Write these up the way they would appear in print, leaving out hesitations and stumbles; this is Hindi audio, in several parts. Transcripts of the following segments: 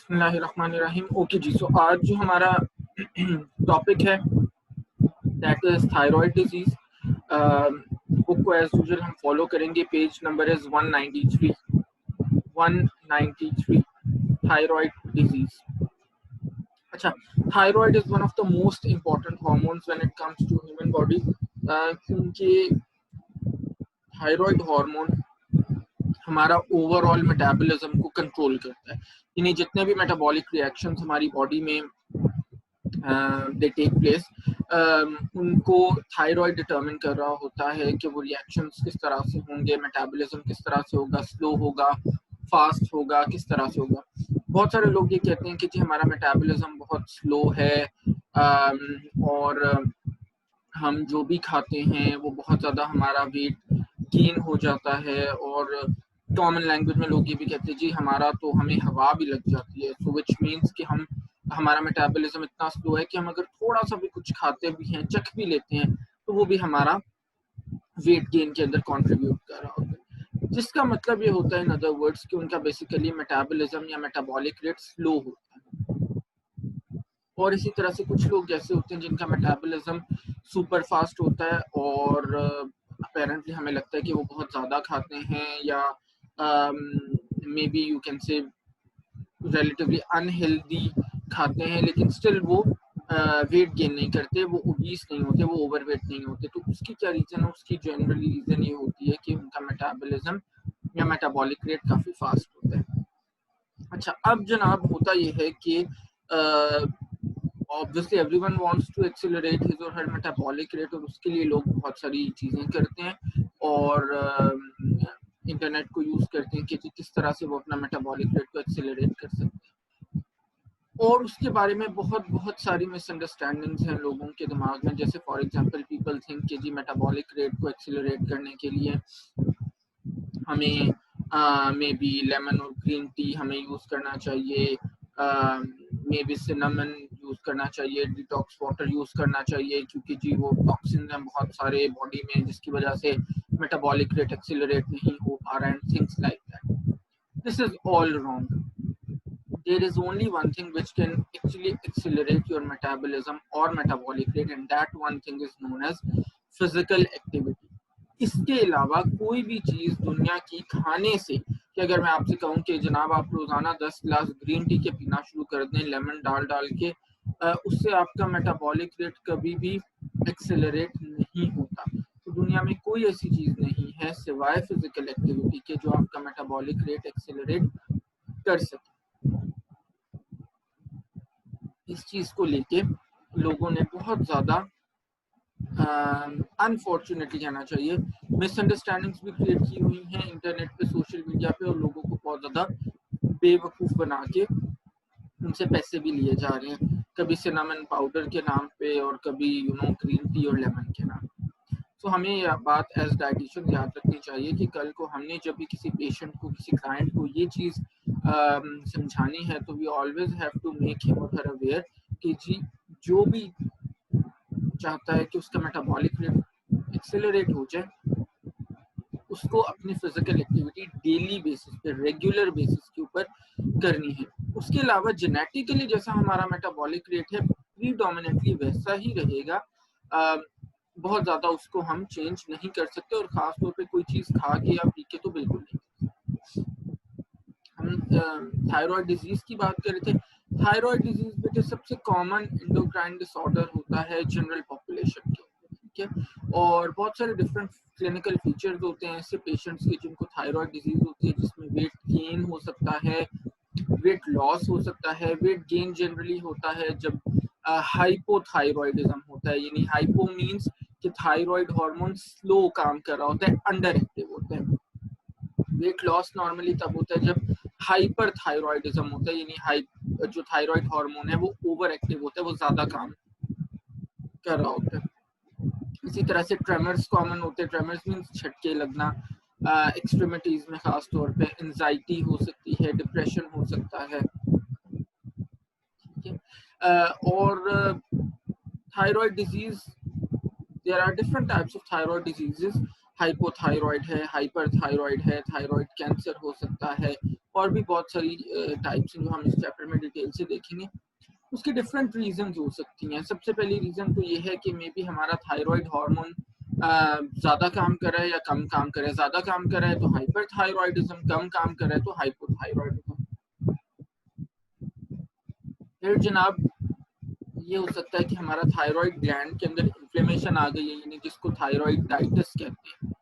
बिस्मिल्लाहिर्रहमानिर्रहीम। ओके जी, सो आज जो हमारा टॉपिक है that is thyroid disease. Book को एज यूजुअल हम फॉलो करेंगे। Page number is 193 thyroid disease. अच्छा, thyroid is one of the most important hormones when it comes to human body, क्योंकि थायराइड हार्मोन हमारा ओवरऑल मेटाबॉलिज्म को कंट्रोल करता है। यानी जितने भी मेटाबॉलिक रिएक्शंस हमारी बॉडी में दे टेक प्लेस, उनको थायराइड डिटरमिन कर रहा होता है कि वो रिएक्शंस किस तरह से होंगे, मेटाबॉलिज्म किस तरह से होगा, स्लो होगा, फास्ट होगा, किस तरह से होगा। बहुत सारे लोग ये कहते हैं कि जी हमारा मेटाबॉलिज्म बहुत स्लो है और हम जो भी खाते हैं वो बहुत ज़्यादा हमारा वेट गेन हो जाता है। और कॉमन लैंग्वेज में लोग ये भी कहते हैं जी हमारा तो हमें हवा भी लग जाती है। सो विच मीन्स कि हमारा मेटाबॉलिज्म इतना स्लो है कि हम अगर थोड़ा सा भी कुछ खाते भी हैं, चख भी लेते हैं, तो वो भी हमारा वेट गेन के अंदर कंट्रीब्यूट कर रहा होता है। जिसका मतलब ये होता है इन अदर वर्ड्स कि उनका बेसिकली मेटाबॉलिज्म या मेटाबॉलिक रेट स्लो होता है। और इसी तरह से कुछ लोग जैसे होते हैं जिनका मेटाबॉलिज्म सुपर फास्ट होता है और अपेरेंटली हमें लगता है कि वो बहुत ज़्यादा खाते हैं, या may be you can say relatively unhealthy खाते हैं, लेकिन स्टिल वो वेट गेन नहीं करते, वो ओबीस नहीं होते, वो ओवरवेट नहीं होते। तो उसकी क्या रीज़न है? उसकी जनरली रीज़न ये होती है कि उनका मेटाबॉलिज्म या मेटाबॉलिक रेट काफ़ी फास्ट होता है। अच्छा, अब जनाब होता ये है कि obviously everyone wants to accelerate his और हर मेटाबॉलिक रेट, और उसके लिए लोग बहुत सारी चीज़ें करते हैं और इंटरनेट को यूज़ करते हैं कि किस तरह से वो अपना मेटाबॉलिक रेट को एक्सेलरेट कर सकते हैं। और उसके बारे में बहुत सारी मिसअंडरस्टैंडिंग्स हैं लोगों के दिमाग में। जैसे फॉर एग्जांपल पीपल थिंक कि जी मेटाबॉलिक रेट को एक्सेलरेट करने के लिए हमें मे बी लेमन और ग्रीन टी हमें यूज़ करना चाहिए, मे बी सिनेमन यूज़ करना चाहिए, डिटॉक्स वाटर यूज़ करना चाहिए, क्योंकि जी वो टॉक्सिन्स हैं बहुत सारे बॉडी में जिसकी वजह से मेटाबॉलिक रेट एक्सेलरेट नहीं हो पा रहा है, and things like that. This is all wrong. There is only one thing which can actually accelerate your metabolism or metabolic rate, and that one thing is known as physical activity. इसके अलावा कोई भी चीज़ दुनिया की खाने से, कि अगर मैं आपसे कहूँ कि जनाब आप रोज़ाना 10 गिलास ग्रीन टी के पीना शुरू कर दें लेमन डाल के, उससे आपका मेटाबॉलिक रेट कभी भी एक्सेलरेट नहीं होता। तो दुनिया में कोई ऐसी चीज़ नहीं है सिवाय फिजिकल एक्टिविटी के जो आपका मेटाबॉलिक रेट एक्सेलरेट कर सके। इस चीज़ को लेके लोगों ने बहुत ज़्यादा अनफॉर्चुनेटली कहना चाहिए मिसअंडरस्टैंडिंग्स भी क्रिएट की हुई हैं इंटरनेट पे, सोशल मीडिया पे, और लोगों को बहुत ज़्यादा बेवकूफ़ बना के उनसे पैसे भी लिए जा रहे हैं, कभी सिनेमन पाउडर के नाम पे और कभी ग्रीन टी और लेमन के नाम पे। तो हमें यह बात एज डाइटिशियन याद रखनी चाहिए कि कल को हमने जब भी किसी पेशेंट को, किसी क्लाइंट को ये चीज़ समझानी है, तो we always have to make him और हर अवेयर कि जी जो भी चाहता है कि उसका मेटाबॉलिक रेट एक्सेलरेट हो जाए, उसको अपनी फिजिकल एक्टिविटी डेली बेसिस पे, रेगुलर बेसिस के ऊपर करनी है। उसके अलावा जेनेटिकली जैसा हमारा मेटाबॉलिक रेट है प्रीडोमिनेंटली वैसा ही रहेगा, बहुत ज़्यादा उसको हम चेंज नहीं कर सकते, और ख़ास तौर पे कोई चीज़ खा के या पी के तो बिल्कुल नहीं। हम थायराइड डिजीज़ की बात कर रहे थे। थायराइड डिजीज़ बेटे सबसे कॉमन एंडोक्राइन डिसऑर्डर होता है जनरल पॉपुलेशन के, ठीक है। और बहुत सारे डिफरेंट क्लिनिकल फीचर्स होते हैं ऐसे पेशेंट्स के जिनको थायराइड डिजीज़ होती है, जिसमें वेट गेन हो सकता है, वेट लॉस हो सकता है। वेट गेन जनरली होता है जब हाइपोथायरॉयडिज्म होता है, यानी हाइपो मीन्स कि थायराइड हार्मोन स्लो काम कर रहा होता है, अंडर एक्टिव होता है। वेट लॉस नॉर्मली तब होता है जब हाइपर थायरॉयडिज्म होता है, यानी जो थायराइड हार्मोन है वो ओवर एक्टिव होता है, वो ज्यादा काम कर रहा होता है। इसी तरह से ट्रेमर्स कॉमन होते हैं। ट्रेमर्स मीन्स झटके लगना एक्सट्रीमिटीज में, खास तौर पे एंजाइटी हो सकती है, डिप्रेशन हो सकता है, ठीक है। और thyroid disease, there are different types of thyroid diseases. Hypothyroid है, हाइपर थायरॉइड है, थायराइड कैंसर हो सकता है, और भी बहुत सारी टाइप्स हैं जो हम इस चैप्टर में डिटेल से देखेंगे। उसकी डिफरेंट रीजंस हो सकती हैं। सबसे पहली रीजन तो ये है कि मे बी हमारा थायराइड हार्मोन ज़्यादा काम कर रहा है या कम काम कर रहा है। ज़्यादा काम कर रहा है तो हाइपरथायरॉयडिज्म, कम काम कर रहा है तो हाइपोथायरॉयडिज्म। फिर जनाब ये हो सकता है कि हमारा थायराइड ग्लैंड के अंदर इन्फ्लेमेशन आ गई है, यानी जिसको थायराइडाइटिस कहते हैं।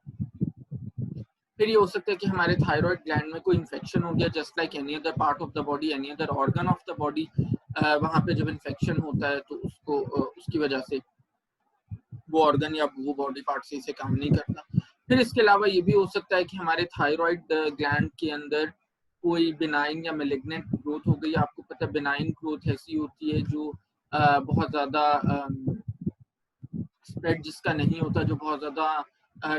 फिर ये हो सकता है कि हमारे थायराइड ग्लैंड में कोई इन्फेक्शन हो गया, just like any other part of the body, any other organ of the body. वहाँ पे जब इन्फेक्शन होता है तो उसको उसकी वजह से वो ऑर्गन या वो बॉडी पार्ट सही से काम नहीं करता। फिर इसके अलावा ये भी हो सकता है कि हमारे थायराइड ग्लैंड के अंदर कोई बिनाइन या मेलिग्नेंट ग्रोथ हो गई। आपको पता है बिनाइन ग्रोथ ऐसी होती है जो बहुत ज़्यादा स्प्रेड जिसका नहीं होता, जो बहुत ज़्यादा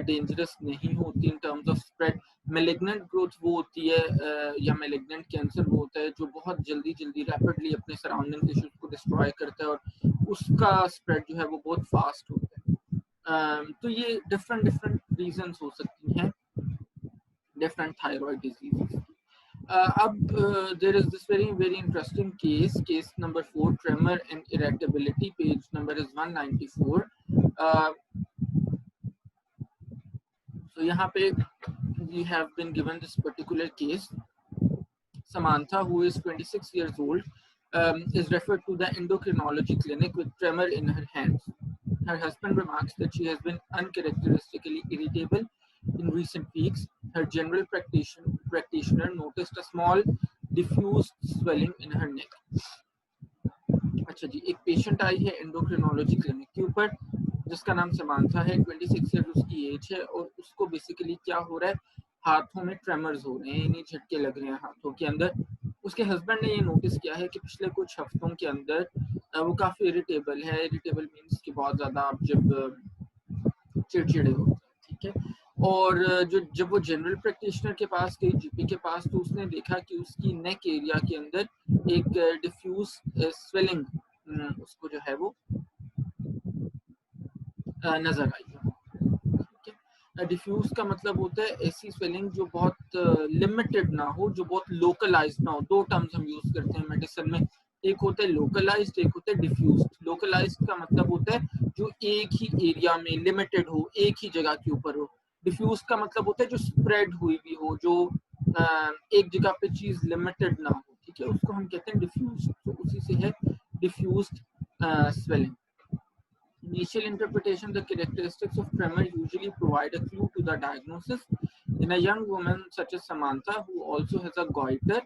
डेंजरस नहीं होती in terms of spread. Malignant growth वो होती है या मेलिग्नेंट कैंसर वो होता है जो बहुत जल्दी रैपिडली अपने सराउंडिंग टिश्यूज को डिस्ट्रॉय करता है और उसका स्प्रेड जो है वो बहुत फास्ट होता है। तो ये डिफरेंट रीजंस हो सकती हैं डिफरेंट थायराइड डिजीजेस की। अब there is this very interesting case number 4, tremor and irritability, page number is 194. So यहाँ पे we have been given this particular case. Samantha, who is 26 years old, is referred to the endocrinology clinic with tremor in her hands. Her husband remarks that she has been uncharacteristically irritable in recent weeks. Her general practitioner noticed a small diffuse swelling in her neck. अच्छा जी, एक पेशेंट आई है एंडोक्रिनोलॉजी क्लिनिक के ऊपर जिसका नाम समांथा है, 26 ईयर उसकी एज है और उसको बेसिकली क्या हो रहा है, हाथों में ट्रेमर्स हो रहे हैं, यानी झटके लग रहे हैं हाथों के अंदर। उसके हस्बैंड ने ये नोटिस किया है कि पिछले कुछ हफ्तों के अंदर वो काफ़ी इरिटेबल है। इरिटेबल मीन्स कि बहुत ज़्यादा आप जब चिड़चिड़े होते हैं, ठीक है। और जब वो जनरल प्रैक्टिशनर के पास गई, जीपी के पास, तो उसने देखा कि उसकी नेक एरिया के अंदर एक डिफ्यूज स्वेलिंग उसको जो है वो नजर आई है। ठीक है, डिफ्यूज का मतलब होता है ऐसी स्वेलिंग जो बहुत लिमिटेड ना हो, जो बहुत लोकलाइज्ड ना हो। दो टर्म्स हम यूज करते हैं मेडिसिन में, एक होता है लोकलाइज्ड, एक होता है डिफ्यूज्ड। लोकलाइज्ड का मतलब होता है जो एक ही एरिया में लिमिटेड हो, एक ही जगह के ऊपर हो। डिफ्यूज का मतलब होता है जो स्प्रेड हुई भी हो, जो एक जगह पे चीज लिमिटेड ना हो, ठीक है, उसको हम कहते हैं डिफ्यूज। तो उसी से है diffused swelling. Initial interpretation, the characteristics of tremor usually provide a clue to the diagnosis. In a young woman such as Samantha, who also has a goiter,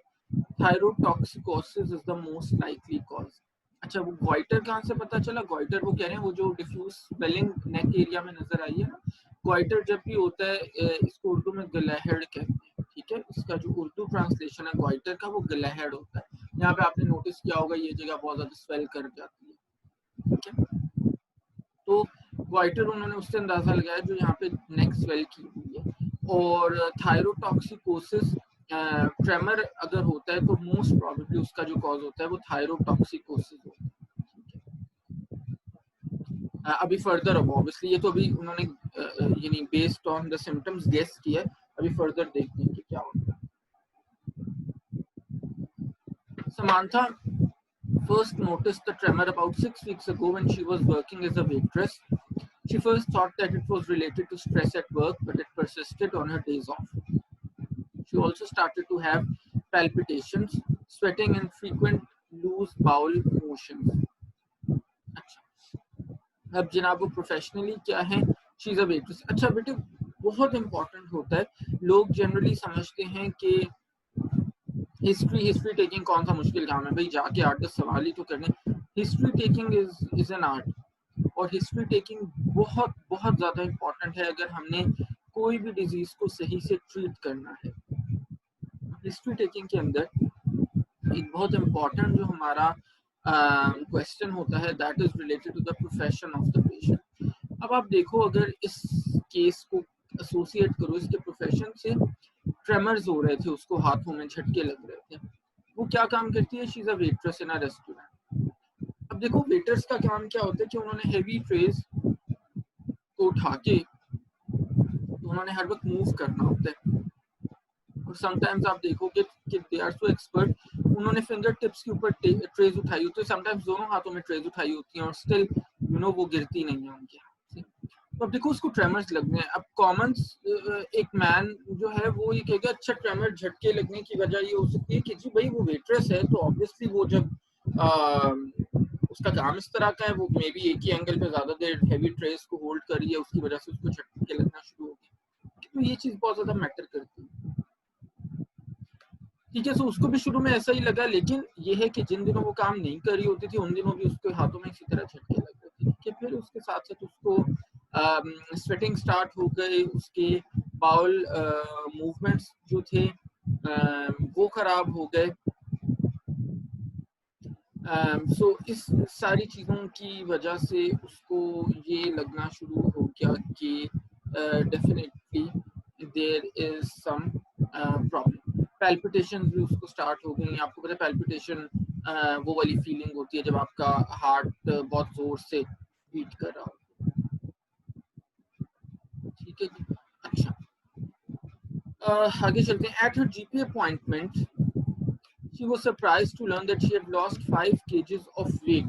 thyrotoxicosis is the most likely cause. अच्छा, वो गोइटर कहाँ से पता चला? गोइटर वो कह रहे हैं वो जो डिफ्यूज स्वेलिंग नेक एरिया में नजर आई है ना, गोइटर जब भी होता है इसको उर्दू में गलहड़ कहते हैं, ठीक है। इसका जो उर्दू ट्रांसलेशन है गोइटर का वो गलहड़ होता है। यहाँ पे आपने नोटिस किया होगा ये जगह बहुत ज्यादा स्वेल कर जाती है, ठीक है। तो गोइटर उन्होंने उससे अंदाजा लगाया जो यहाँ पे नेक स्वेल की हुई है। और थायरोटॉक्सिकोसिस ट्रेमर अगर होता है तो मोस्ट प्रोबेबली उसका जो कॉज होता है वो थायरोटॉक्सिकोसिस होता है। अभी फर्दर अब ऑब्वियसली ये तो अभी उन्होंने यानी based on the symptoms guess किया है, अभी फर्दर देखते हैं कि क्या होता है। Samantha first noticed the tremor about 6 weeks ago when she was working as a waitress. She first thought that it was related to stress at work, but it persisted on her days off. She also started to have palpitations, sweating, and frequent loose bowel motions. अच्छा, अब जनाब वो प्रोफेशनली क्या है? She is a waitress. अच्छा बेटे, बहुत इंपॉर्टेंट होता है, लोग जनरली समझते हैं कि हिस्ट्री टेकिंग कौन सा मुश्किल काम है भाई, जाके 8-10 सवाल ही तो करने। History taking is an art, और हिस्ट्री टेकिंग बहुत बहुत ज़्यादा इम्पॉर्टेंट है अगर हमने कोई भी डिजीज़ को सही से ट्रीट करना है। हिस्ट्री टेकिंग के अंदर एक बहुत इम्पॉर्टेंट जो हमारा क्वेश्चन होता है that is related to the profession of the patient. अब आप देखो, अगर इस केस को एसोसिएट करो इसके प्रोफेशन से, ट्रेमर्स हो रहे थे उसको, हाथों में झटके लग रहे थे, वो क्या काम करती है? She is a waitress in a restaurant. अब देखो वेटर्स का काम क्या होता है कि उन्होंने हेवी ट्रेज को उठा के तो उन्होंने हर वक्त मूव करना होता है, और समटाइम्स आप देखोगे कि दे आर सो एक्सपर्ट, उन्होंने फिंगर टिप्स के ऊपर ट्रेज उठाई होती है, समटाइम्स दोनों हाथों में ट्रेज उठाई होती हैं और स्टिल वो गिरती नहीं है उनके हाथ से। तो अब देखो उसको ट्रेमर्स लगने हैं। अब कॉमन एक मैन जो है वो ये कहेगा अच्छा ट्रेमर झटके लगने की वजह ये हो सकती है कि जी भाई वो वेट्रेस है, तो ऑब्वियसली वो जब उसका काम इस तरह का है, वो मे बी एक ही एंगल पे ज्यादा देर हैवी ट्रेस को होल्ड करी है, उसकी वजह से उसको झटके लगना शुरू हो गए। तो ये चीज बहुत ज्यादा मैटर करती है। ठीक है, सो उसको भी शुरू में ऐसा ही लगा, लेकिन ये है कि जिन दिनों वो काम नहीं कर रही होती थी उन दिनों भी उसके हाथों में इसी तरह झटके लग रहे थे। ठीक है, फिर उसके साथ साथ उसको स्वेटिंग स्टार्ट हो गई, उसके बाउल मूवमेंट्स जो थे वो खराब हो गए। सो इस सारी चीज़ों की वजह से उसको ये लगना शुरू हो गया कि definitely there is some problem. Palpitation भी उसको स्टार्ट हो गई। आपको पता है पैल्पिटेशन वो वाली फीलिंग होती है जब आपका हार्ट बहुत जोर से बीट कर रहा हो। ठीक है जी, अच्छा आगे चलते हैं। At her GP appointment she was surprised to learn that she had lost 5 kgs of weight.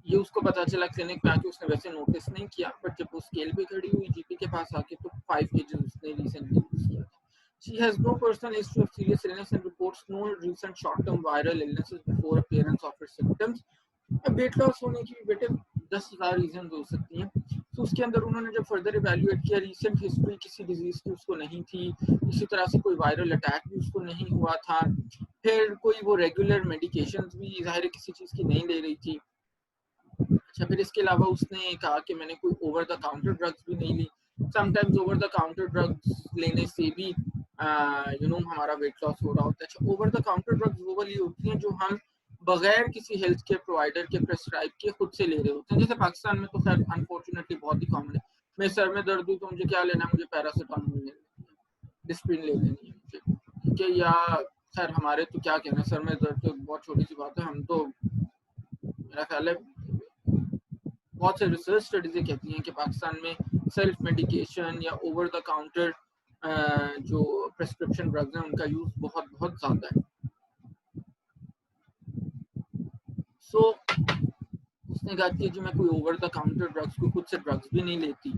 ये उसको पता चला क्लिनिक में आके, उसने वैसे नोटिस नहीं किया, बट जब वो स्केल पे खड़ी हुई जीपी के पास आके तो 5 kgs उसने रिसेंटली लूज किया था। She has no personal history of serious illness and reports no recent short-term viral illnesses before appearance of her symptoms. अब वेट लॉस होने की बेटे 10,000 रीजन हो सकती हैं। तो उसके अंदर उन्होंने जब फर्दर इवेल्युएट किया, रिसेंट हिस्ट्री किसी डिजीज की उसको नहीं थी, इसी तरह से कोई वायरल अटैक भी उसको नहीं हुआ था, फिर कोई वो रेगुलर मेडिकेशंस भी जाहिर किसी चीज की नहीं ले रही थी। अच्छा, फिर इसके अलावा उसने कहा कि मैंने कोई ओवर द काउंटर ड्रग्स भी नहीं ली। Sometimes over the counter drugs लेने से भी हमारा वेट लॉस हो रहा होता है। अच्छा, ओवर द काउंटर ड्रग्स वो वाली होती हैं जो हम बगैर किसी हेल्थ केयर प्रोवाइडर के प्रेस्क्राइब के खुद से ले रहे होते हैं। जैसे पाकिस्तान में तो खैर अनफॉर्चुनेटली बहुत ही कॉमन है, मेरे सर में दर्द हुई तो मुझे क्या लेना है, मुझे पैरासिटामोल लेनी है, डिस्प्रिन ले लेनी है मुझे। ठीक है, या खैर हमारे तो क्या कहना, सर में दर्द तो बहुत छोटी सी बात है, हम तो मेरा ख्याल है बहुत से रिसर्च स्टडीज ये कहती हैं कि पाकिस्तान में सेल्फ मेडिकेशन या ओवर द काउंटर जो प्रेस्क्रिप्शन ड्रग्स हैं उनका यूज बहुत बहुत ज्यादा है। सो उसने कहा कि जी मैं कोई ओवर द काउंटर ड्रग्स, कोई खुद से ड्रग्स भी नहीं लेती।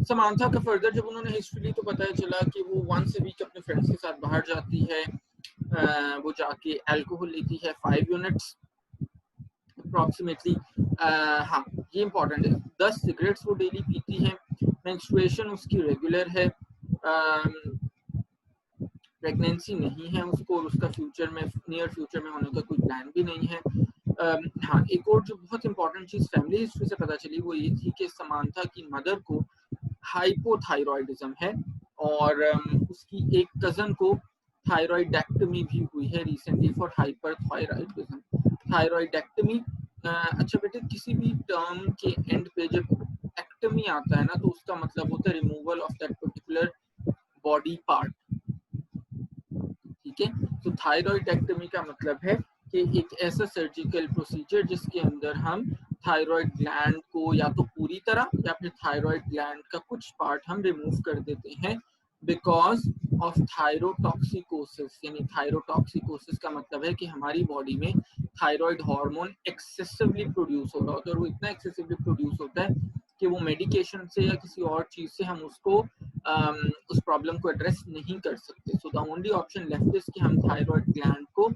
समांथा का फर्दर जब उन्होंने हिस्ट्री ली तो पता चला कि वो वंस अ वीक अपने फ्रेंड्स के साथ बाहर जाती है, वो जाके अल्कोहल लेती है 5 यूनिट्स अप्रॉक्सीमेटली। हाँ, ये इंपॉर्टेंट है, 10 सिगरेट्स वो डेली पीती है, मेंस्ट्रुएशन उसकी रेगुलर है, प्रेगनेंसी नहीं है उसको, और उसका फ्यूचर में नियर फ्यूचर में होने का कोई प्लान भी नहीं है। हाँ, एक और जो बहुत इंपॉर्टेंट चीज फैमिली हिस्ट्री से पता चली वो ये थी कि समांथा की मदर को हाइपोथायरॉयडिज्म है और उसकी एक कजन को थायरॉयडेक्टमी भी हुई है रिसेंटली फॉर हाइपरथायरॉयडिज्म। थायरॉयडेक्टमी, अच्छा बेटे, किसी भी टर्म के एंड पे जब एक्टमी आता है ना तो उसका मतलब होता है removal of that particular body part. ठीक है, तो थायरॉयडेक्टमी का मतलब है कि एक ऐसा सर्जिकल प्रोसीजर जिसके अंदर हम थायराइड ग्लैंड को या तो पूरी तरह या फिर थायराइड ग्लैंड का कुछ पार्ट हम रिमूव कर देते हैं बिकॉज ऑफ थायरोटॉक्सिकोसिस। यानी थायरोटॉक्सिकोसिस का मतलब है कि हमारी बॉडी में थायराइड हार्मोन एक्सेसिवली प्रोड्यूस हो रहा होता है, और वो इतना एक्सेसिवली प्रोड्यूस होता है कि वो मेडिकेशन से या किसी और चीज से हम उसको उस प्रॉब्लम को एड्रेस नहीं कर सकते। So the only option left is कि हम थायराइड ग्लैंड को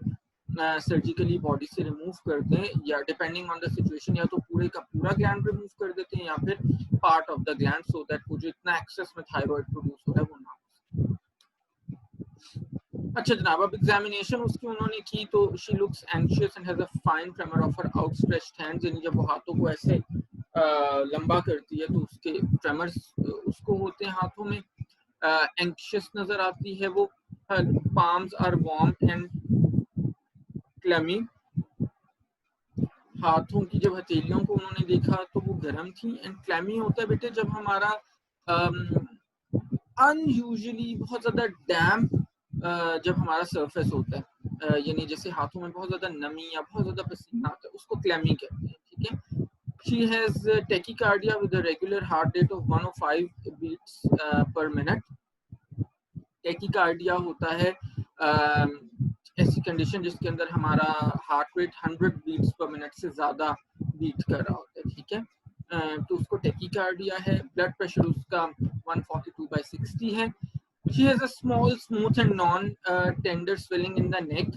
सर्जिकली बॉडी से रिमूव कर दें, या डिपेंडिंग ऑन द सिचुएशन या तो पूरे का पूरा ग्लैंड रिमूव कर देते हैं या फिर part of the gland, so that वो जो इतना एक्सेस में थायराइड प्रोड्यूस हो रहा है वो ना हो। अच्छा जनाब, अब एग्जामिनेशन उसकी उन्होंने की तो she looks anxious and has a fine tremor of her outstretched hands. यानी जब वो हाथों को ऐसे लंबा करती है तो उसके ट्रेमर्स उसको होते हैं हाथों में। एंशियस नजर आती है वो। Palms are warm and clammy. हाथों की जब हथेलियों को उन्होंने देखा तो वो गर्म थी। एंड क्लैमी होता है बेटे जब हमारा अनयूजुअली बहुत ज्यादा डैम्प जब हमारा सरफेस होता है, यानी जैसे हाथों में बहुत ज्यादा नमी या बहुत ज्यादा पसीना आता है, उसको क्लैमी कहते हैं। ठीक है, She has tachycardia with a regular heart rate of 105 beats per minute. Tachycardia होता है ऐसी कंडीशन जिसके अंदर हमारा heart rate 100 beats per minute से ज़्यादा बीट कर रहा होता है, ठीक है। तो उसको टैकीकार्डिया है। ब्लड प्रेशर उसका 142/60 है। She has a small, smooth and non-tender swelling in the neck,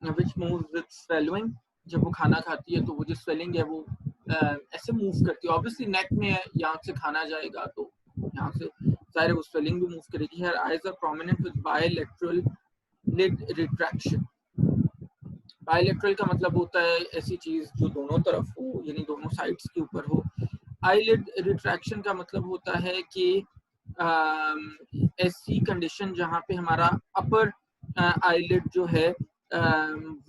which moves with swallowing. जब वो खाना खाती है तो वो जो स्वेलिंग है वो ऐसे मूव करती है। ऑब्वियसली नेक में है, यहाँ से खाना जाएगा तो यहाँ से ज़ाहिर है वो स्वेलिंग भी मूव करेगी। Her eyes are prominent with bilateral lid retraction. Bilateral का मतलब होता है ऐसी चीज जो दोनों तरफ हो, यानी दोनों साइड्स के ऊपर हो। आईलिड रिट्रैक्शन का मतलब होता है कि ऐसी कंडीशन जहाँ पे हमारा अपर आईलिड जो है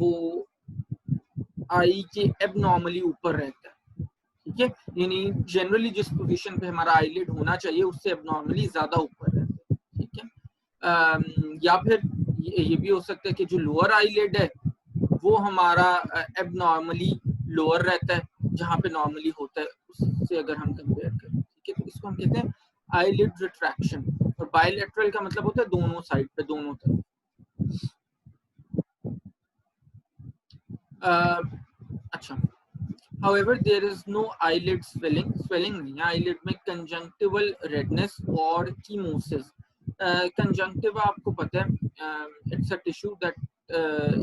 वो आई के एबनॉर्मली ऊपर रहता है, ठीक है। यानी जनरली जिस पोजीशन पे हमारा आईलिड होना चाहिए उससे एबनॉर्मली ज्यादा ऊपर रहता है, ठीक है। या फिर ये भी हो सकता है कि जो लोअर आईलिड है वो हमारा एबनॉर्मली लोअर रहता है, जहाँ पे नॉर्मली होता है उससे अगर हम कंपेयर करें, ठीक है। तो इसको हम कहते हैं आईलिड रिट्रैक्शन। और बायलैटरल का मतलब होता है दोनों साइड पे, दोनों तरफ। अच्छा, however there is no eyelid swelling नहीं है eyelid में। conjunctival redness और chemosis। conjunctiva आपको पता है it's a tissue that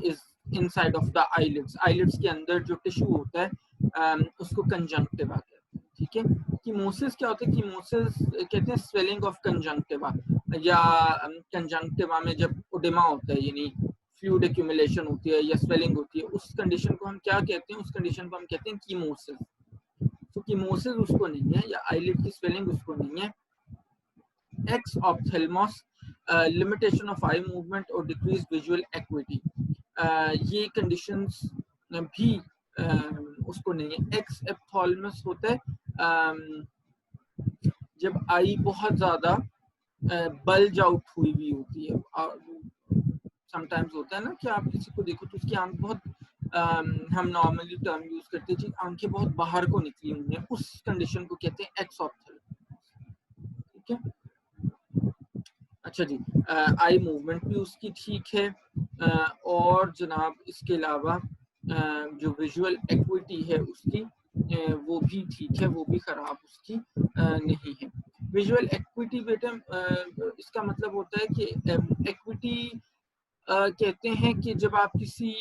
is inside of the eyelids के अंदर जो टिश्यू होता है उसको कंजंक्टिवा कहते हैं, ठीक है। कीमोसिस क्या होता है? कीमोसिस कहते हैं स्वेलिंग ऑफ कंजंक्टिवा, या कंजंक्टिवा में जब ओडेमा होता है यानी फ्लूइड एक्यूमुलेशन होती है या स्वेलिंग होती है, उस कंडीशन को हम क्या कहते हैं? उस कंडीशन को हम कहते हैं कीमोसिस। तो कीमोसिस उसको नहीं है, या आईलिड की स्वेलिंग उसको नहीं है। Exophthalmos, limitation of eye movement और डिक्रीज विजुअल एक्विटी, ये कंडीशंस भी उसको नहीं है। एक्स एप्थॉल्मस होता है जब आई बहुत ज्यादा बल्ज आउट हुई हुई होती है। समटाइम्स होता है ना कि आप किसी को देखो तो उसकी आंख बहुत हम नॉर्मली टर्म यूज करते हैं, आंखें बहुत बाहर को निकली हुई हैं, उस कंडीशन को कहते हैं एक्स ऑप्थेल्मस, ठीक है। अच्छा जी, आई मूवमेंट भी उसकी ठीक है, और जनाब इसके अलावा जो विजुअल एक्विटी है उसकी वो भी ठीक है, वो भी खराब उसकी नहीं है। विजुअल एक्विटी बेटा इसका मतलब होता है कि एक्विटी कहते हैं कि जब आप किसी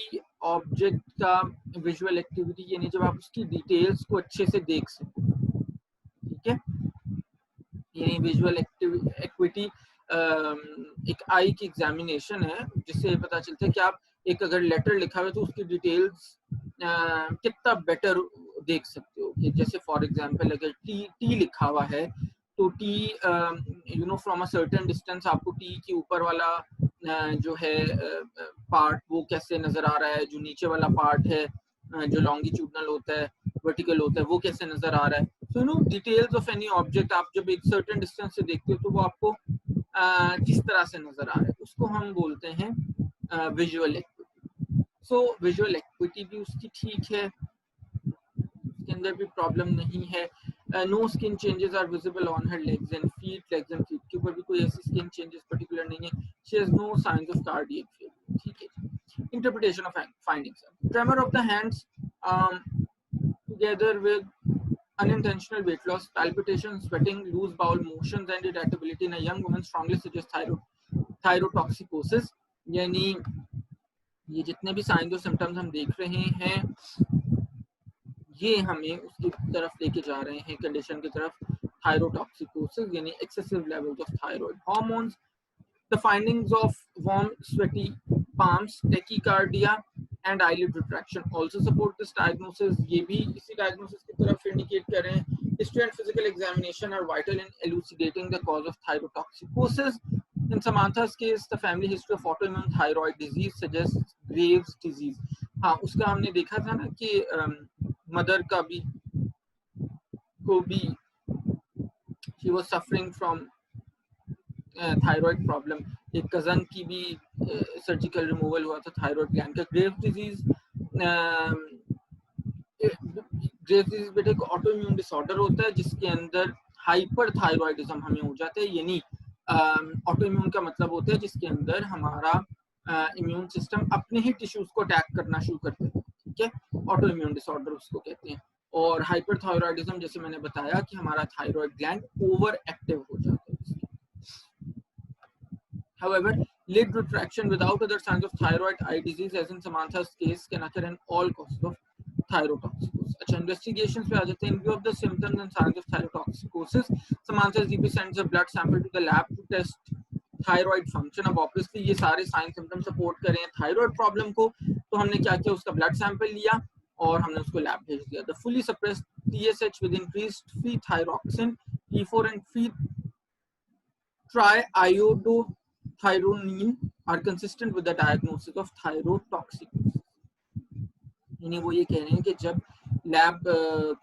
ऑब्जेक्ट का विजुअल एक्टिविटी यानी जब आप उसकी डिटेल्स को अच्छे से देख सको, ठीक है। यानी विजुअल एक्विटी एक आई की एग्जामिनेशन है जिससे पता चलता है कि आप एक अगर लेटर लिखा हुआ है तो उसकी डिटेल्स कितना बेटर देख सकते हो। कि जैसे फॉर एग्जांपल अगर टी लिखा हुआ है तो T you know from a certain distance आपको टी के ऊपर वाला जो है पार्ट वो कैसे नजर आ रहा है, जो नीचे वाला पार्ट है जो लॉन्गिट्यूडनल होता है, वर्टिकल होता है, वो कैसे नजर आ रहा है। So you know details of any object आप जब एक सर्टेन डिस्टेंस से देखते हो तो वो आपको किस तरह से नजर आ रहा है, उसको हम बोलते हैं visual equity. So visual equity भी उसकी ठीक है, उसके अंदर भी प्रॉब्लम नहीं है। No skin changes are visible on her legs and feet के ऊपर भी कोई ऐसी स्किन चेंजेस पर्टिकुलर नहीं है। She has no signs of cardiac failure, ठीक है। Interpretation of findings, tremor of the hands together with unintentional weight loss, palpitation, sweating, loose bowel motions and irritability in a young woman strongly suggest thyrotoxicosis। यानी ये जितने भी साइंस और सिम्टम्स हम देख रहे हैं ये हमें उसकी तरफ लेके जा रहे हैं कंडीशन की तरफ, थायरोटॉक्सिकोसिस यानी excessive levels of thyroid hormones. The findings of warm, sweaty palms, tachycardia, and eyelid retraction also support this diagnosis. ये भी इसी diagnosis की तरफ indicate कर रहे हैं। History and physical examination are vital in elucidating the cause of thyrotoxicosis. In Samantha's case, the family history of autoimmune thyroid disease suggests Graves' disease. हाँ, उसका हमने देखा था ना कि मदर का भी को भी she was suffering from thyroid problem, एक कजन की भी सर्जिकल रिमूवल हुआ था थायराइड ग्लैंड का। ग्रेव्स डिजीज ग्रेव्स डिजीज बेटे एक ऑटो इम्यून डिसऑर्डर होता है जिसके अंदर हाइपरथायरॉयडिज्म हमें हो जाता है, यानी ऑटो इम्यून का मतलब होता है जिसके अंदर हमारा इम्यून सिस्टम अपने ही टिश्यूज को अटैक करना शुरू कर देता है, ठीक है, ऑटो इम्यून डिसऑर्डर उसको कहते हैं। और हाइपरथायरॉयडिज्म जैसे मैंने बताया कि हमारा थायराइड ग्लैंड ओवर एक्टिव हो जाता है। However, lid retraction without other signs of thyroid eye disease, as in Samantha's case, can occur in all causes of thyrotoxicosis. अच्छा, investigations पे आ जाते हैं. In view of the symptoms and signs of thyrotoxicosis, Samantha's GP sends a blood sample to the lab to test thyroid function. अब obviously ये सारे sign symptoms support कर रहे हैं thyroid problem को, तो हमने क्या किया, उसका blood sample लिया और हमने उसको lab भेज दिया. The fully suppressed TSH with increased phenothyroxine, T4 and triiodothyronine are consistent with the diagnosis of thyrotoxicosis. यानी वो ये कह रहे हैं कि जब लैब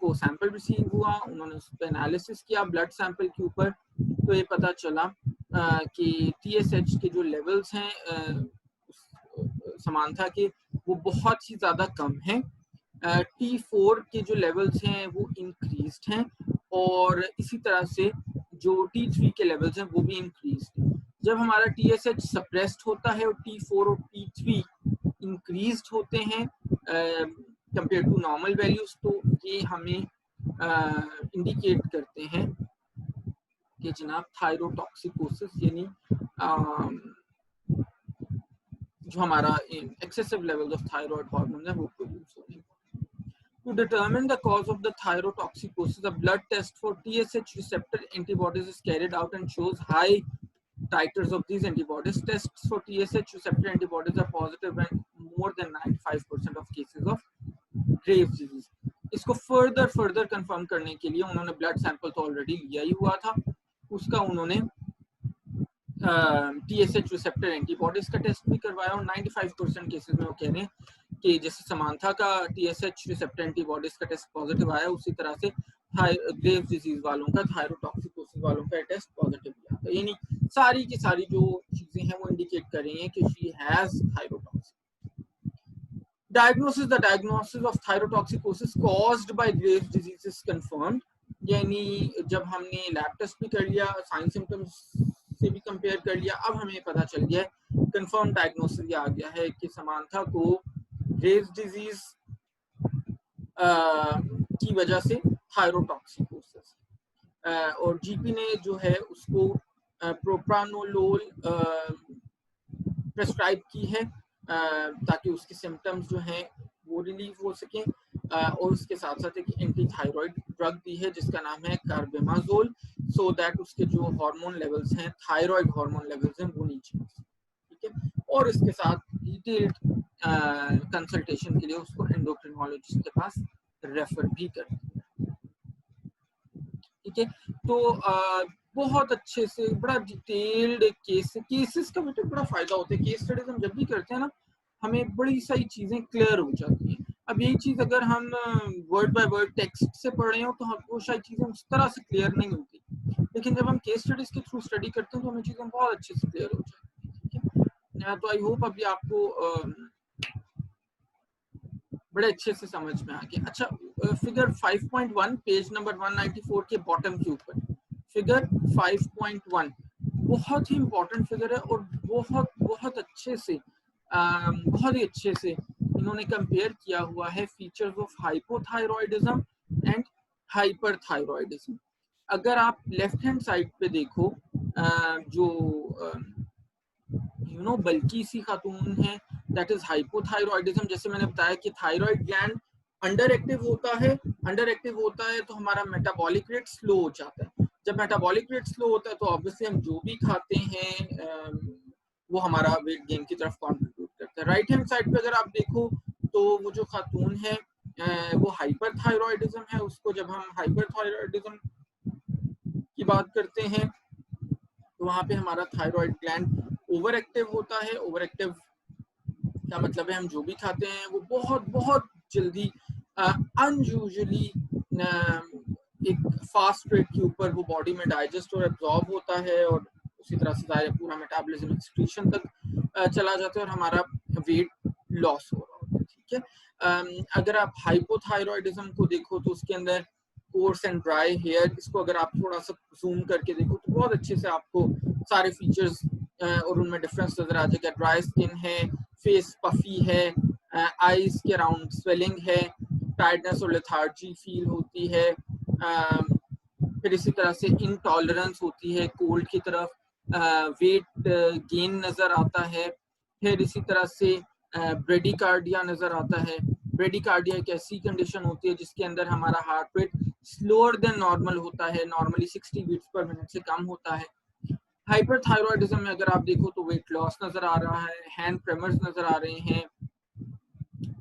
को सैंपल रिसीव हुआ, उन्होंने उस पर एनालिसिस किया ब्लड सैंपल के ऊपर, तो ये पता चला कि TSH के जो लेवल्स हैं समानता के वो बहुत ही ज़्यादा कम हैं, T4 के जो लेवल्स हैं वो इंक्रीज्ड हैं और इसी तरह से जो T3 के लेवल्स हैं वो भी इंक्रीज्ड। जब हमारा TSH सप्रेस्ड होता है और T4 और T3 इंक्रीज्ड होते हैं कंपेयर टू नॉर्मल वैल्यूज, तो ये हमें इंडिकेट करते हैं कि जनाब थायरोटॉक्सिकोसिस यानी जो हमारा excessive levels of thyroid hormone है वो प्रोड्यूस होने। To determine the cause of the thyrotoxicosis, a blood test for TSH receptor antibodies is carried out and shows high titers of these antibodies. Tests for TSH receptor antibodies are positive in more than 95% of cases of Graves' disease. इसको फर्दर कंफर्म करने के लिए उन्होंने ब्लड सैंपल तो ऑलरेडी लिया ही हुआ था, उसका उन्होंने TSH रिसेप्टर एंटीबॉडीज का टेस्ट भी करवाया और 95% केसेस में वो कह रहे हैं कि जैसे समांथा का TSH रिसेप्टर एंटीबॉडीज का टेस्ट पॉजिटिव आया, उसी तरह से ग्रेव्स डिजीज वालों का थायरोटॉक्सिकोसिस वालों का टेस्ट पॉजिटिव आया। तो यानी सारी की सारी जो चीजें हैं वो इंडिकेट कर रही हैं कि she has thyrotoxic. Diagnosis: the diagnosis of thyrotoxicosis caused by Graves' disease is confirmed. यानी जब हमने लैब टेस्ट भी कर लिया, साइन सिम्टम्स से भी कंपेयर कर लिया, अब हमें पता चल गया कंफर्म डायग्नोसिस ये आ गया है कि समांथा को ग्रेव्स डिजीज की वजह से थायरोटॉक्सिकोसिस, और जीपी ने जो है उसको प्रोप्रानोलोल प्रेस्क्राइब की है ताकि उसके सिम्टम्स जो हैं वो रिलीव हो सकें, और उसके साथ साथ एक एंटी थायराइड ड्रग दी है जिसका नाम है कार्बेमाजोल, सो दैट उसके जो हार्मोन लेवल्स हैं, थायराइड हार्मोन लेवल्स हैं, वो नीचे, ठीक है। और इसके साथ डिटेल्ड कंसल्टेशन के लिए उसको एंडोक्रिनोलॉजिस्ट के पास रेफर भी करते हैं, ठीक है। तो बहुत अच्छे से बड़ा डिटेल्ड केसेस का बेटा बड़ा फायदा होता है। केस स्टडीज हम जब भी करते हैं ना, हमें बड़ी सारी चीजें क्लियर हो जाती हैं। अब यही चीज अगर हम वर्ड बाय वर्ड टेक्स्ट से पढ़ रहे हो तो हमको शायद चीजें उस तरह से क्लियर नहीं होती, लेकिन जब हम केस स्टडीज के थ्रू स्टडी करते हैं तो हमें चीजें बहुत अच्छे से क्लियर हो जाती हैं, ठीक है। तो आई होप अभी आपको बड़े अच्छे से समझ में आ गया। अच्छा, फिगर 5.1 पेज नंबर 194 के बॉटम के ऊपर फिगर 5.1 बहुत ही इंपॉर्टेंट फिगर है और बहुत अच्छे से बहुत ही अच्छे से इन्होंने कंपेयर किया हुआ है features of hypothyroidism and hyperthyroidism. अगर आप लेफ्ट हैंड साइड पे देखो, जो बल्कि सी खातून है, दैट इज हाइपोथायरॉयडिज्म। जैसे मैंने बताया कि थायराइड ग्लैंड अंडर एक्टिव होता है तो हमारा मेटाबॉलिक रेट स्लो हो जाता है। जब मेटाबॉलिक रेट स्लो होता है तो ऑब्वियसली हम जो भी खाते हैं वो हमारा वेट गेन की तरफ कंट्रीब्यूट करता है। राइट हैंड साइड पे अगर आप देखो तो वो जो खातून है वो हाइपरथायरॉयडिज्म है। उसको जब हम हाइपरथायरॉयडिज्म की बात करते हैं तो वहां पे हमारा थायराइड ग्लैंड ओवर एक्टिव होता है। ओवर एक्टिव का मतलब है हम जो भी खाते हैं वो बहुत जल्दी अनयूजुअली एक फास्ट रेट के ऊपर वो बॉडी में डाइजेस्ट और एब्जॉर्ब होता है और उसी तरह से पूरा मेटाबॉलिज्म एक्सक्रीशन तक चला जाता है और हमारा वेट लॉस हो रहा होता है, ठीक ठीक है। अगर आप हाइपोथायरॉयडिज्म को देखो तो उसके अंदर कोर्स एंड ड्राई हेयर, इसको अगर आप थोड़ा सा जूम करके देखो तो बहुत अच्छे से आपको सारे फीचर्स और उनमें डिफरेंस नजर आ जाएगा। ड्राई स्किन है, फेस पफी है, आईज के अराउंड स्वेलिंग है, टायर्डनेस और लेथार्जी फील होती है, फिर इसी तरह से इनटॉलरेंस होती है कोल्ड की तरफ, वेट गेन नजर आता है, फिर इसी तरह से ब्रेडिकार्डिया नजर आता है। ब्रेडिकार्डिया एक ऐसी कंडीशन होती है जिसके अंदर हमारा heart rate slower then normal होता है, नॉर्मली 60 बीट्स पर मिनट से कम होता है। हाइपरथायरॉयडिज्म में अगर आप देखो तो वेट लॉस नजर आ रहा है, हैंड ट्रेमर्स नजर आ रहे हैं,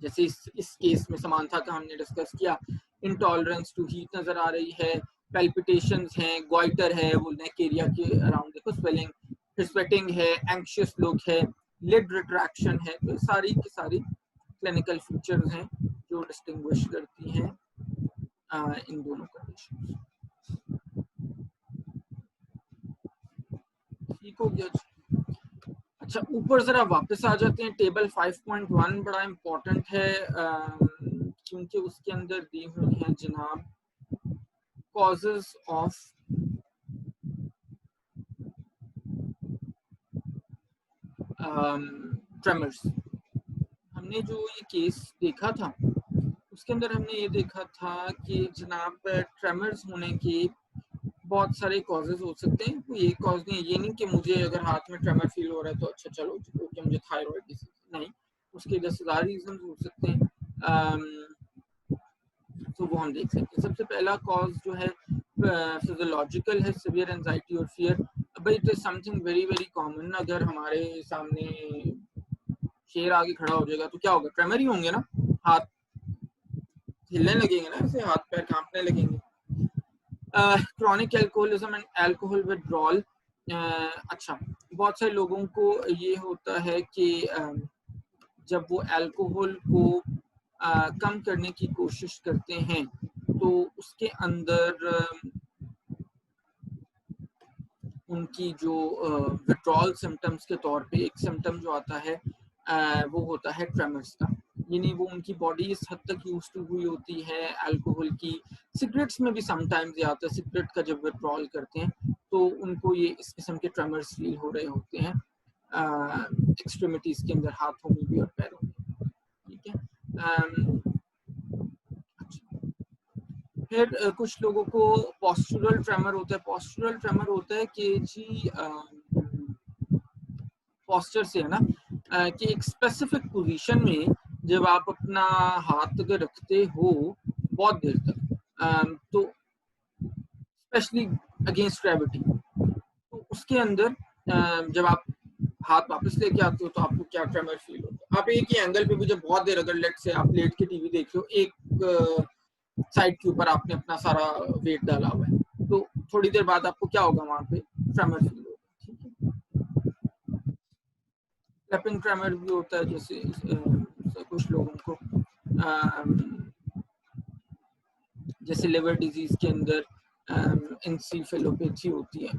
जैसे इस केस में समानता का हमने डिस्कस किया। इंटॉलरेंस टू हीट नजर आ रही है, पैल्पिटेशंस हैं, गॉइटर है, वो नेक एरिया के अराउंड देखो स्वेलिंग, फिर स्वेटिंग है, एंक्शियस लुक है, लिड रिट्रैक्शन है। तो सारी की सारी क्लिनिकल फीचर्स हैं जो डिस्टिंग्विश करती हैं इन दोनों कंडीशंस। ठीक हो गया। अच्छा, ऊपर जरा वापस आ जाते हैं। टेबल 5.1 बड़ा इंपॉर्टेंट है क्योंकि उसके अंदर दी हुई हैं जनाब कॉजेज ऑफ ट्रेमर्स। हमने जो ये केस देखा था उसके अंदर हमने ये देखा था कि जनाब ट्रेमर्स होने के बहुत सारे कॉजेज हो सकते हैं। कोई एक कॉज नहीं, ये नहीं कि मुझे अगर हाथ में ट्रेमर फील हो रहा है तो अच्छा चलो ओके मुझे थायराइड डिजीज, नहीं, उसके 10,000 रीजन हो सकते हैं। तो वो हम देख सकते हैं। सबसे पहला कॉज जो है फिजियोलॉजिकल है, सिवियर एंजाइटी और फियर। भाई it is something very very common. अगर हमारे सामने शेर आगे खड़ा हो जाएगा तो क्या होगा, ट्रेमर ही होंगे ना, हाथ हिलने लगेंगे ना, ऐसे हाथ पैर कांपने लगेंगे। Chronic alcoholism and alcohol withdrawal. अच्छा, बहुत सारे लोगों को ये होता है कि जब वो अल्कोहल को कम करने की कोशिश करते हैं तो उसके अंदर उनकी जो विथड्रॉल सिम्टम्स के तौर पे एक सिम्टम जो आता है वो होता है ट्रेमर्स का। यानी वो उनकी बॉडी इस हद तक यूज टू हुई होती है अल्कोहल की। सिगरेट्स में भी समटाइम्स ये आता है, सिगरेट का जब विथड्रॉल करते हैं तो उनको ये इस किस्म के ट्रेमर्स फील हो रहे होते हैं एक्सट्रीमिटीज के अंदर, हाथों में भी और पैरों में। ठीक है। फिर कुछ लोगों को पोस्चुरल ट्रेमर होता है। पोस्चुरल ट्रेमर होता है कि जी पोस्चर से है ना कि एक स्पेसिफिक पोजीशन में जब आप अपना हाथ अगर रखते हो बहुत देर तक तो स्पेशली अगेंस्ट ग्रेविटी, तो उसके अंदर जब आप हाथ वापस लेके आते हो तो आपको क्या ट्रेमर फील होता है। आप एक ही एंगल पे भी जब बहुत देर, अगर लेट से आप लेट के टीवी देख रहे हो, एक साइड के ऊपर आपने अपना सारा वेट डाला हुआ है, तो थोड़ी देर बाद आपको क्या होगा, वहां पे ट्रेमर फील होगा। ठीक है। क्लैपिंग ट्रेमर भी होता है, जैसे कुछ लोगों को जैसे लिवर डिजीज के अंदर एंसीफेलोपैथी होती है।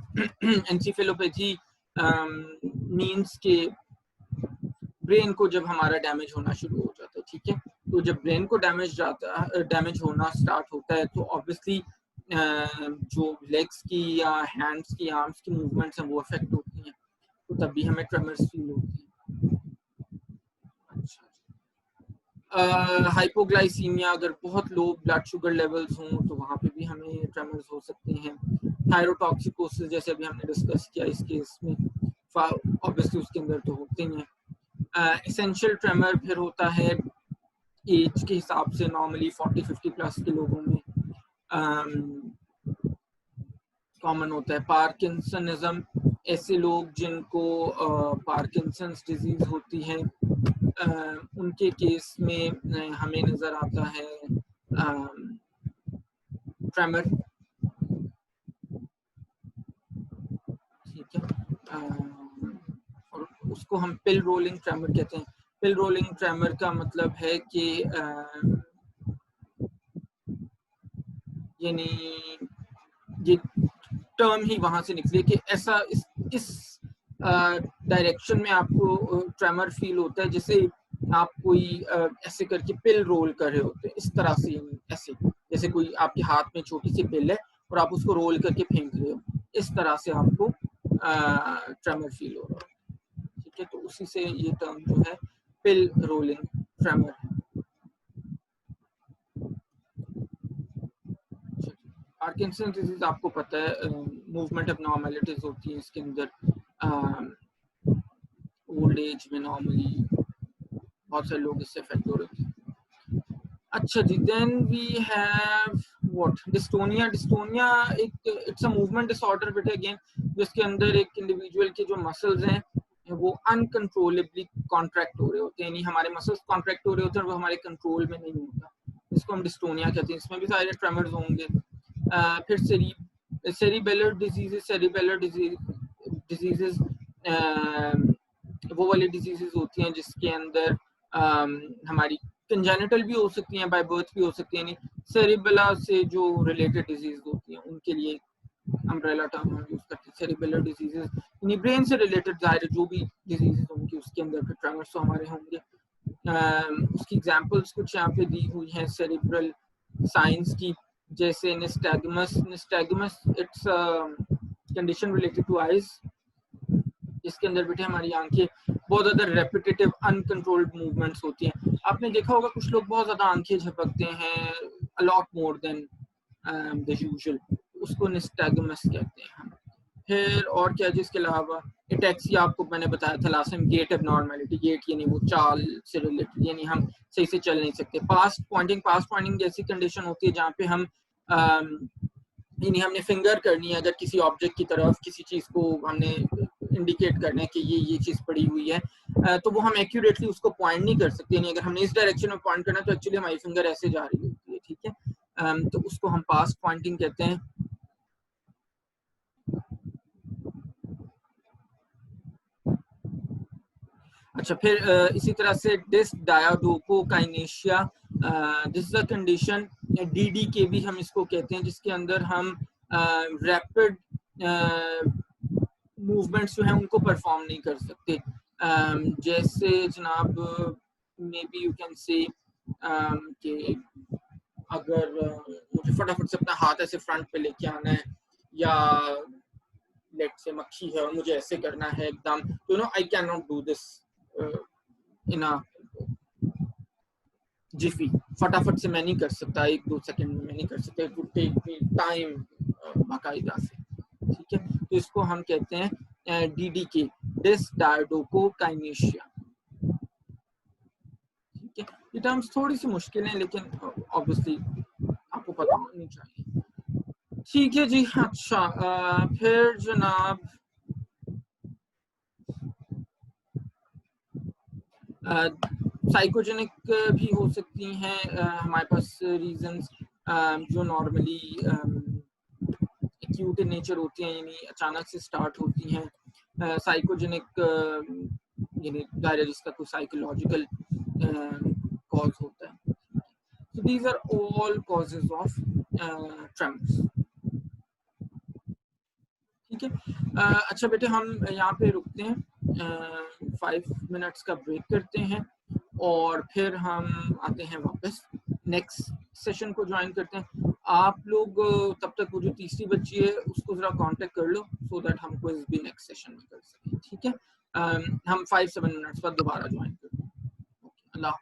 एंसीफेलोपैथी मींस के ब्रेन को जब हमारा डैमेज होना शुरू हो जाता है, ठीक है, तो जब ब्रेन को डैमेज होना स्टार्ट होता है तो ऑब्वियसली जो लेग्स की या हैंड्स की, आर्म्स की मूवमेंट्स हैं वो अफेक्ट होती हैं, तो तभी हमें ट्रेमर्स फील होती है। अच्छा, हाइपोग्लाइसीमिया, अगर बहुत लो ब्लड शुगर लेवल्स हों तो वहाँ पे भी हमें ट्रेमर्स हो सकते हैं। थायरोटॉक्सिकोसिस जैसे अभी हमने डिस्कस किया इस केस में, ऑब्वियसली उसके अंदर तो होते ही हैं। एसेंशियल ट्रेमर फिर होता है एज के हिसाब से, नॉर्मली 40-50 प्लस के लोगों में कॉमन होता है। पार्किंसनिज्म, ऐसे लोग जिनको पार्किंसंस डिजीज होती है उनके केस में हमें नजर आता है ट्रेमर। ठीक है। और उसको हम पिल रोलिंग ट्रेमर कहते हैं। पिल रोलिंग ट्रेमर का मतलब है कि यानी ये टर्म ही वहां से निकले कि ऐसा इस डायरेक्शन में आपको ट्रेमर फील होता है, जैसे आप कोई ऐसे करके पिल रोल कर रहे होते हैं, इस तरह से, ऐसे जैसे कोई आपके हाथ में छोटी सी पिल है और आप उसको रोल करके फेंक रहे हो, इस तरह से आपको ट्रेमर फील हो रहा है। ठीक है, तो उसी से ये टर्म जो है पिल रोलिंग ट्रेमर है। पार्किंसन डिजीज आपको पता है, मूवमेंट एबनॉर्मैलिटीज होती हैं इसके अंदर, ओल्ड एज में नॉर्मली बहुत सारे लोग इससे अफेक्ट हो रहे हैं। अच्छा जी, then we have what, dystonia. Dystonia एक इट्स अ मूवमेंट डिसऑर्डर बेटे अगेन, जिसके अंदर एक इंडिविजुअल के जो मसल्स हैं वो अनकंट्रोलेबली कॉन्ट्रैक्ट हो रहे होते हैं, यानी हमारे मसल्स कॉन्ट्रैक्ट हो रहे होते हैं और वो हमारे कंट्रोल में नहीं होता, इसको हम डिस्टोनिया कहते हैं। इसमें भी सारे ट्रेमर्स होंगे। फिर सेरिबेलर डिजीजेस, सेरिबेलर डिजीजेस वो वाली डिजीजेस होती हैं जिसके अंदर हमारी कंजेनिटल भी हो सकती हैं, बाय बर्थ भी हो सकती हैं, यानी सेरिबेला से जो रिलेटेड डिजीज होती हैं उनके लिए अम्ब्रेला टर्म हम यूज करते हैं, सेरिबेलर डिजीजेस, यानी ब्रेन से रिलेटेड जाहिर जो भी डिजीजेस होंगी उसके अंदर फिर ट्रेमर्स तो हमारे होंगे। उसकी एग्जांपल्स कुछ यहाँ पे दी हुई हैं सेरिब्रल साइंस की, जैसे nystagmus. Nystagmus it's condition related to eyes, जिसके अंदर बेटे हमारी आंखें बहुत ज्यादा रेपिटेटिव अनकंट्रोल्ड मूवमेंट्स होती हैं। आपने देखा होगा कुछ लोग बहुत ज्यादा आंखें झपकते हैं, a lot more than the usual, उसको निस्टैगमस कहते हैं हम। फिर और क्या, जिसके अलावा एटैक्सिया आपको मैंने बताया था last time, gait abnormality, gait यानी वो चाल से रिलेटेड, यानी हम सही से चल नहीं सकते। पास्ट पॉइंटिंग जैसी कंडीशन होती है जहाँ पे हम यानी हमने फिंगर करनी है अगर किसी ऑब्जेक्ट की तरफ, किसी चीज को हमने इंडिकेट करना है कि ये चीज पड़ी हुई है, तो वो हम एक्यूरेटली उसको पॉइंट नहीं कर सकते, यानी अगर हमने इस डायरेक्शन में पॉइंट करना तो एक्चुअली हमारी फिंगर ऐसे जा रही होती है। ठीक है, तो उसको हम पास्ट पॉइंटिंग कहते हैं। अच्छा, फिर इसी तरह से dysdiadochokinesia, this is a condition, DD के भी हम इसको कहते हैं, जिसके अंदर हम रैपिड मूवमेंट्स जो है उनको परफॉर्म नहीं कर सकते। जैसे जनाब may be you can say कि अगर मुझे फटाफट से अपना हाथ ऐसे फ्रंट पे लेके आना है, या लेट से मक्खी है और मुझे ऐसे करना है एकदम, you know I can not do this in a jiffy, फटाफट से मैं नहीं कर सकता, 1-2 सेकंड में मैं नहीं कर सकता, it would take me time बाकायदा से। ठीक है, तो इसको हम कहते हैं डीडीके, डिसडायोडोकोकाइनेशिया। ठीक है, ये टर्म्स थोड़ी सी मुश्किल है लेकिन ऑब्वियसली आपको पता होनी चाहिए। ठीक है जी। अच्छा, फिर जनाब साइकोजेनिक भी हो सकती हैं हमारे पास रीजंस, जो नॉर्मली एक्यूट इन नेचर होती हैं, यानी अचानक से स्टार्ट होती हैं। साइकोजेनिक यानी दायरा जिसका कोई साइकोलॉजिकल कॉज होता है। So these are all causes of tremors. ठीक है, अच्छा बेटे हम यहाँ पे रुकते हैं, 5 मिनट्स का ब्रेक करते हैं और फिर हम आते हैं वापस, नेक्स्ट सेशन को ज्वाइन करते हैं। आप लोग तब तक वो जो तीसरी बच्ची है उसको जरा कांटेक्ट कर लो सो दैट हम क्विज भी नेक्स्ट सेशन में कर सकें। ठीक है, हम 5-7 मिनट्स बाद दोबारा ज्वाइन करते हैं। अल्लाह।